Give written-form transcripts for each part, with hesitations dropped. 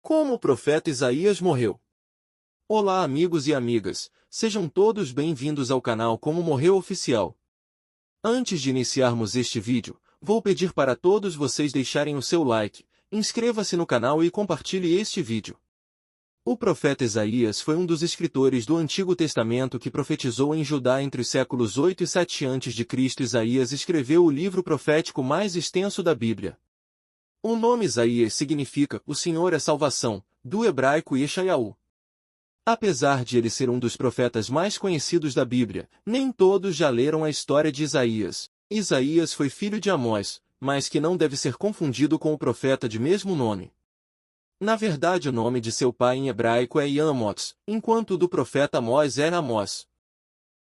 Como o profeta Isaías morreu. Olá amigos e amigas, sejam todos bem-vindos ao canal Como Morreu Oficial. Antes de iniciarmos este vídeo, vou pedir para todos vocês deixarem o seu like, inscreva-se no canal e compartilhe este vídeo. O profeta Isaías foi um dos escritores do Antigo Testamento que profetizou em Judá entre os séculos 8 e 7 a.C. Isaías escreveu o livro profético mais extenso da Bíblia. O nome Isaías significa "O Senhor é salvação", do hebraico Yeshayahu. Apesar de ele ser um dos profetas mais conhecidos da Bíblia, nem todos já leram a história de Isaías. Isaías foi filho de Amós, mas que não deve ser confundido com o profeta de mesmo nome. Na verdade o nome de seu pai em hebraico é Yamotz, enquanto o do profeta Amós era Amós.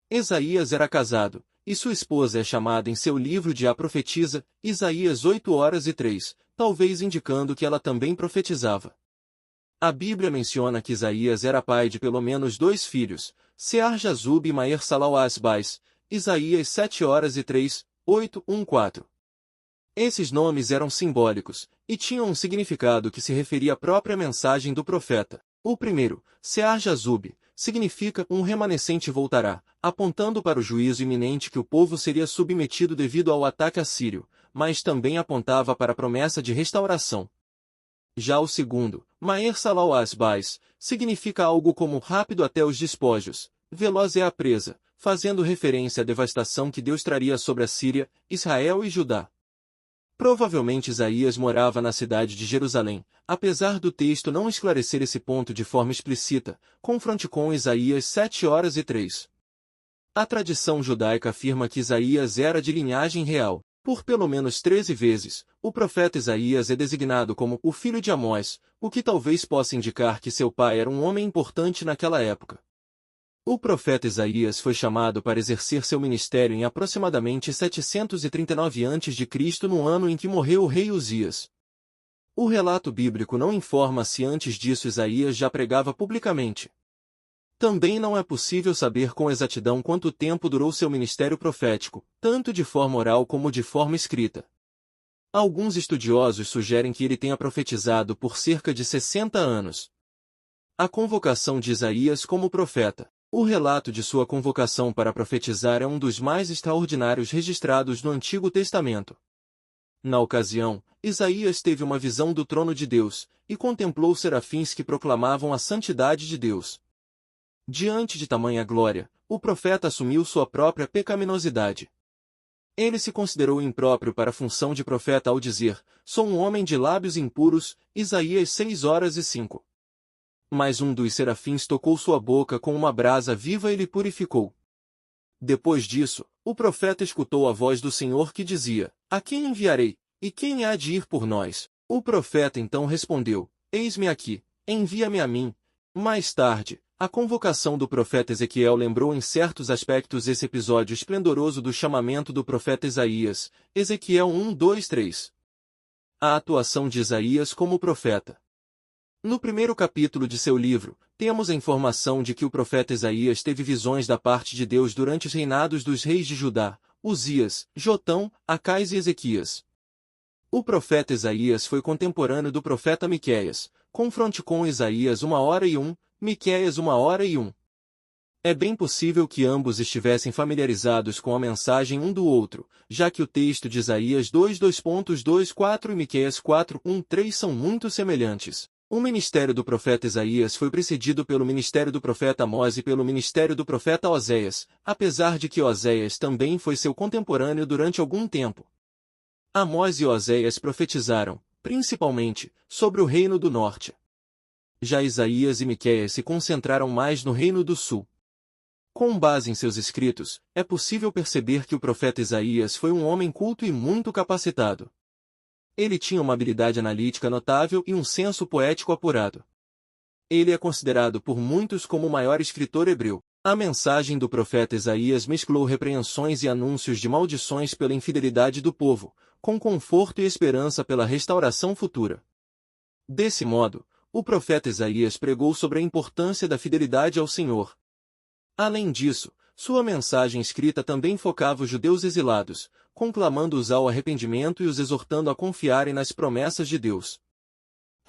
Isaías era casado, e sua esposa é chamada em seu livro de A Profetisa, Isaías 8:3, talvez indicando que ela também profetizava. A Bíblia menciona que Isaías era pai de pelo menos 2 filhos, Sear-Jazub e Maher-Salal-Asbais, Isaías 7:3, 8:1-4. Esses nomes eram simbólicos, e tinham um significado que se referia à própria mensagem do profeta. O primeiro, Sear-Jazub, significa "um remanescente voltará", apontando para o juízo iminente que o povo seria submetido devido ao ataque assírio, mas também apontava para a promessa de restauração. Já o segundo, Maher-Salal-Asbais, significa algo como "rápido até os despojos, veloz é a presa", fazendo referência à devastação que Deus traria sobre a Síria, Israel e Judá. Provavelmente Isaías morava na cidade de Jerusalém, apesar do texto não esclarecer esse ponto de forma explícita, confronte com Isaías 7:3. A tradição judaica afirma que Isaías era de linhagem real. Por pelo menos 13 vezes, o profeta Isaías é designado como o filho de Amós, o que talvez possa indicar que seu pai era um homem importante naquela época. O profeta Isaías foi chamado para exercer seu ministério em aproximadamente 739 a.C. no ano em que morreu o rei Uzias. O relato bíblico não informa se antes disso Isaías já pregava publicamente. Também não é possível saber com exatidão quanto tempo durou seu ministério profético, tanto de forma oral como de forma escrita. Alguns estudiosos sugerem que ele tenha profetizado por cerca de 60 anos. A convocação de Isaías como profeta. O relato de sua convocação para profetizar é um dos mais extraordinários registrados no Antigo Testamento. Na ocasião, Isaías teve uma visão do trono de Deus, e contemplou serafins que proclamavam a santidade de Deus. Diante de tamanha glória, o profeta assumiu sua própria pecaminosidade. Ele se considerou impróprio para a função de profeta ao dizer: "Sou um homem de lábios impuros", Isaías 6:5. Mas um dos serafins tocou sua boca com uma brasa viva e lhe purificou. Depois disso, o profeta escutou a voz do Senhor que dizia: "A quem enviarei? E quem há de ir por nós?" O profeta então respondeu: "Eis-me aqui, envia-me a mim." Mais tarde, a convocação do profeta Ezequiel lembrou em certos aspectos esse episódio esplendoroso do chamamento do profeta Isaías, Ezequiel 1:2-3. A atuação de Isaías como profeta. No primeiro capítulo de seu livro, temos a informação de que o profeta Isaías teve visões da parte de Deus durante os reinados dos reis de Judá, Uzias, Jotão, Acais e Ezequias. O profeta Isaías foi contemporâneo do profeta Miqueias, confronte com Isaías 1:1, Miqueias 1:1. É bem possível que ambos estivessem familiarizados com a mensagem um do outro, já que o texto de Isaías 2:2.4 e Miqueias 4:1-3 são muito semelhantes. O ministério do profeta Isaías foi precedido pelo ministério do profeta Amós e pelo ministério do profeta Oséias, apesar de que Oséias também foi seu contemporâneo durante algum tempo. Amós e Oséias profetizaram, principalmente, sobre o reino do norte. Já Isaías e Miqueias se concentraram mais no reino do sul. Com base em seus escritos, é possível perceber que o profeta Isaías foi um homem culto e muito capacitado. Ele tinha uma habilidade analítica notável e um senso poético apurado. Ele é considerado por muitos como o maior escritor hebreu. A mensagem do profeta Isaías mesclou repreensões e anúncios de maldições pela infidelidade do povo, com conforto e esperança pela restauração futura. Desse modo, o profeta Isaías pregou sobre a importância da fidelidade ao Senhor. Além disso, sua mensagem escrita também focava os judeus exilados, conclamando-os ao arrependimento e os exortando a confiarem nas promessas de Deus.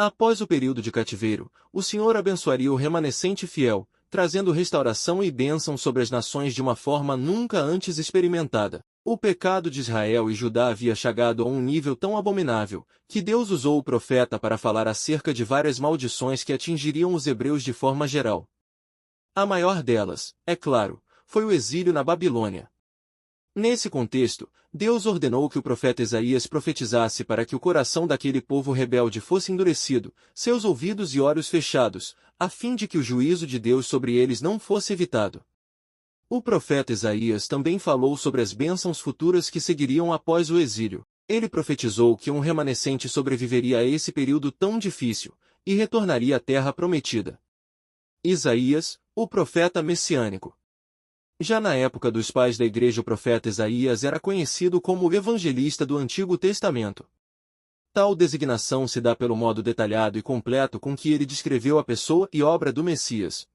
Após o período de cativeiro, o Senhor abençoaria o remanescente fiel, trazendo restauração e bênção sobre as nações de uma forma nunca antes experimentada. O pecado de Israel e Judá havia chegado a um nível tão abominável, que Deus usou o profeta para falar acerca de várias maldições que atingiriam os hebreus de forma geral. A maior delas, é claro, foi o exílio na Babilônia. Nesse contexto, Deus ordenou que o profeta Isaías profetizasse para que o coração daquele povo rebelde fosse endurecido, seus ouvidos e olhos fechados, a fim de que o juízo de Deus sobre eles não fosse evitado. O profeta Isaías também falou sobre as bênçãos futuras que seguiriam após o exílio. Ele profetizou que um remanescente sobreviveria a esse período tão difícil, e retornaria à terra prometida. Isaías, o profeta messiânico. Já na época dos pais da igreja, o profeta Isaías era conhecido como o evangelista do Antigo Testamento. Tal designação se dá pelo modo detalhado e completo com que ele descreveu a pessoa e obra do Messias.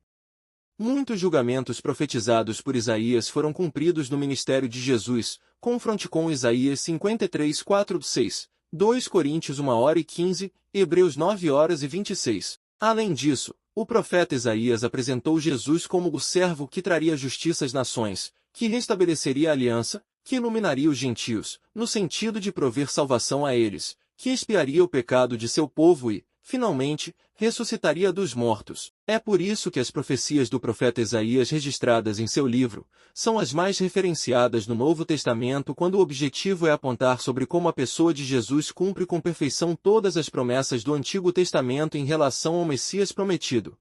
Muitos julgamentos profetizados por Isaías foram cumpridos no ministério de Jesus, confronte com Isaías 53, 4, 6, 2 Coríntios 1h15, Hebreus 9h26. Além disso, o profeta Isaías apresentou Jesus como o servo que traria justiça às nações, que restabeleceria a aliança, que iluminaria os gentios, no sentido de prover salvação a eles, que expiaria o pecado de seu povo e, finalmente, ressuscitaria dos mortos. É por isso que as profecias do profeta Isaías registradas em seu livro são as mais referenciadas no Novo Testamento, quando o objetivo é apontar sobre como a pessoa de Jesus cumpre com perfeição todas as promessas do Antigo Testamento em relação ao Messias prometido.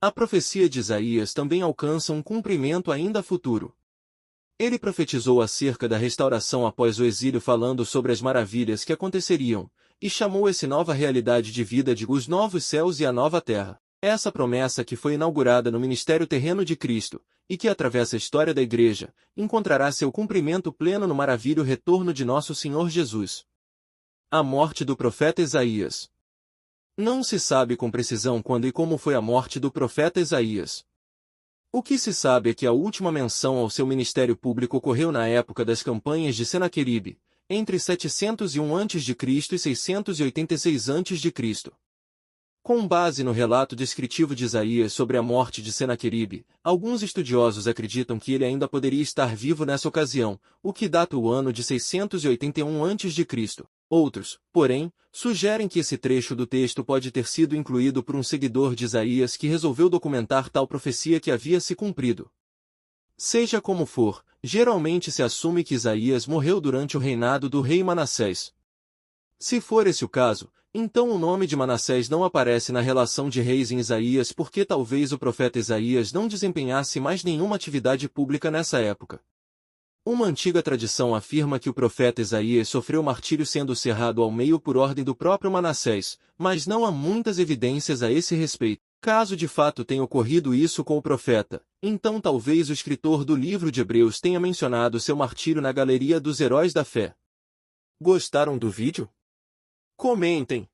A profecia de Isaías também alcança um cumprimento ainda futuro. Ele profetizou acerca da restauração após o exílio, falando sobre as maravilhas que aconteceriam, e chamou essa nova realidade de vida de os novos céus e a nova terra. Essa promessa que foi inaugurada no ministério terreno de Cristo, e que atravessa a história da Igreja, encontrará seu cumprimento pleno no maravilhoso retorno de nosso Senhor Jesus. A morte do profeta Isaías. Não se sabe com precisão quando e como foi a morte do profeta Isaías. O que se sabe é que a última menção ao seu ministério público ocorreu na época das campanhas de Senaqueribe, entre 701 a.C. e 686 a.C. Com base no relato descritivo de Isaías sobre a morte de Senaqueribe, alguns estudiosos acreditam que ele ainda poderia estar vivo nessa ocasião, o que data o ano de 681 a.C. Outros, porém, sugerem que esse trecho do texto pode ter sido incluído por um seguidor de Isaías que resolveu documentar tal profecia que havia se cumprido. Seja como for, geralmente se assume que Isaías morreu durante o reinado do rei Manassés. Se for esse o caso, então o nome de Manassés não aparece na relação de reis em Isaías, porque talvez o profeta Isaías não desempenhasse mais nenhuma atividade pública nessa época. Uma antiga tradição afirma que o profeta Isaías sofreu martírio sendo cerrado ao meio por ordem do próprio Manassés, mas não há muitas evidências a esse respeito. Caso de fato tenha ocorrido isso com o profeta, então talvez o escritor do livro de Hebreus tenha mencionado seu martírio na galeria dos heróis da fé. Gostaram do vídeo? Comentem!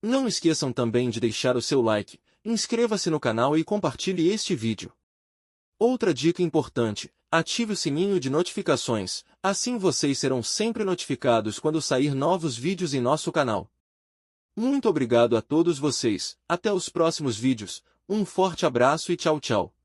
Não esqueçam também de deixar o seu like, inscreva-se no canal e compartilhe este vídeo. Outra dica importante, ative o sininho de notificações, assim vocês serão sempre notificados quando sair novos vídeos em nosso canal. Muito obrigado a todos vocês, até os próximos vídeos, um forte abraço e tchau tchau.